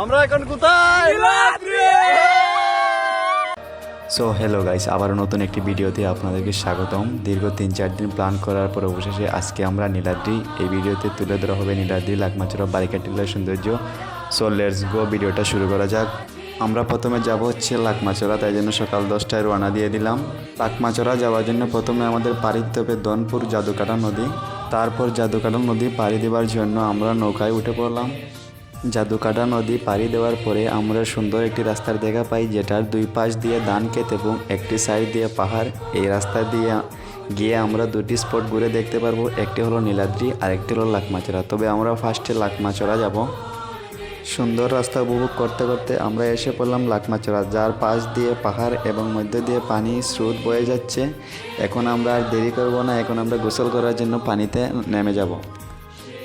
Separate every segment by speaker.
Speaker 1: আমরা এখন কোথায়?
Speaker 2: সো হ্যালো গাইস, আবার নতুন একটি ভিডিওতে আপনাদেরকে স্বাগতম। দীর্ঘ 3-4 দিন প্ল্যান করার পর অবশেষে আজকে আমরা নীলাদ্রি, এই ভিডিওতে তুলে ধরা হবে নীলাদ্রি লাকমাচড়া বারিকা টিলার সৌন্দর্য। সো লেটস গো, ভিডিওটা শুরু করা যাক। আমরা প্রথমে যাব হচ্ছে লাকমাচড়া, তাই জন্য সকাল 10টায় রওনা দিয়ে দিলাম। লাকমাচড়া যাওয়ার জন্য প্রথমে আমাদের পাড়ি দিতে হবে দনপুর জাদুকাটা নদী। তারপর জাদুকাটা নদী পাড়ি দেওয়ার জন্য আমরা নৌকায় উঠে পড়লাম। জাদুকাটা নদী পাড়ি দেওয়ার পরে আমরা সুন্দর একটি রাস্তার দেখা পাই, যেটার দুই পাশ দিয়ে ধান ক্ষেত এবং একটি সাইড দিয়ে পাহাড়। এই রাস্তা দিয়ে গিয়ে আমরা দুটি স্পট ঘুরে দেখতে পারবো, একটি হলো নীলাদ্রি আর একটি হলো লাকমাচড়া। তবে আমরা ফার্স্টে লাকমাচড়া যাব। সুন্দর রাস্তা উপভোগ করতে করতে আমরা এসে পড়লাম লাকমাচড়া, যার পাশ দিয়ে পাহাড় এবং মধ্য দিয়ে পানি স্রোত বয়ে যাচ্ছে। এখন আমরা আর দেরি করব না, এখন আমরা গোসল করার জন্য পানিতে নেমে যাব।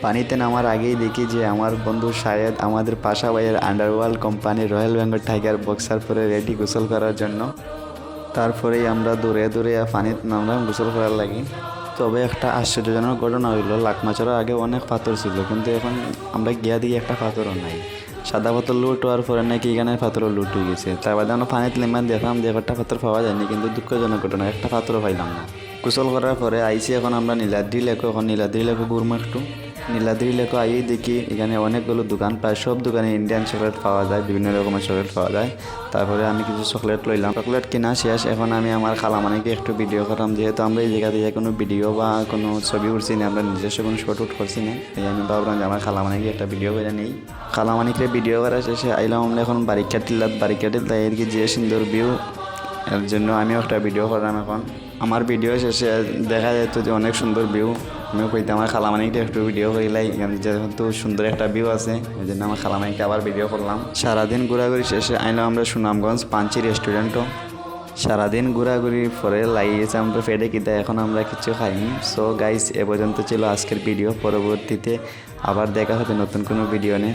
Speaker 2: পানিতে নামার আগেই দেখি যে আমার বন্ধু শায়েদ আমাদের পাশা ভাইয়ের আন্ডারওয়ার্ল্ড কোম্পানির রয়্যাল বেঙ্গল টাইগার বক্সার পরে রেডি গোসল করার জন্য। তারপরেই আমরা দূরে দূরে পানিতে নামলাম গোসল করার লাগি। তবে একটা আশ্চর্যজনক ঘটনা হইলো, লাকমাচড়ার আগে অনেক পাথর ছিল, কিন্তু এখন আমরা গিয়া দিকে একটা পাথরও নাই। সাদা পাথর লুট হওয়ার পরে নাকি এখানে পাথরও লুট হয়ে গেছে। তার বাদে আমরা পানিতে নেমান দেখলাম যে একটা পাথর পাওয়া যায়নি, কিন্তু দুঃখজনক ঘটনা, একটা পাথরও পাইলাম না। গোসল করার পরে আইসি এখন আমরা নীলাদ্রি লেকো, এখন নীলাদ্রি লেকো ঘুরবো একটু। নীলাদ্রি লেকো আইয়ে দেখি এখানে অনেকগুলো দোকান, প্রায় সব দোকানে ইন্ডিয়ান চকলেট পাওয়া যায়, বিভিন্ন রকমের চকলেট পাওয়া যায়। তারপরে আমি কিছু চকলেট লইলাম। চকলেট কিনা শেষ, এখন আমি আমার খালামানিকে একটু ভিডিও করলাম, যেহেতু আমরা এই জায়গা থেকে কোনো ভিডিও বা কোনো ছবি উঠছি না, আমরা নিজস্ব কোনো শর্ট উট করছি না, তাই আমি ভাবলাম যে আমার খালামানিকে একটা ভিডিও করে নেই। খালামানিকে ভিডিও করা শেষে আইলাম আমরা এখন বারিকা টিল্লা এর কি যে সুন্দর ভিউ, এর জন্য আমিও একটা ভিডিও করলাম। এখন আমার ভিডিও শেষে দেখা যেত যে অনেক সুন্দর ভিউ, আমিও কইতে আমার খালামানিকে একটু ভিডিও করিলাই, যেহেতু সুন্দর একটা ভিউ আছে, এই জন্য আমার খালামানিকে আবার ভিডিও করলাম। সারাদিন ঘোরাঘুরি শেষে আইলাম আমরা সুনামগঞ্জ পাঞ্চি রেস্টুরেন্টও। সারাদিন ঘোরাঘুরির পরে লাগিয়েছে আমরা ফেডে কিতা, এখন আমরা কিছু খাইনি। সো গাইস, এ পর্যন্ত ছিল আজকের ভিডিও। পরবর্তীতে আবার দেখা হবে নতুন কোনো ভিডিও নিয়ে।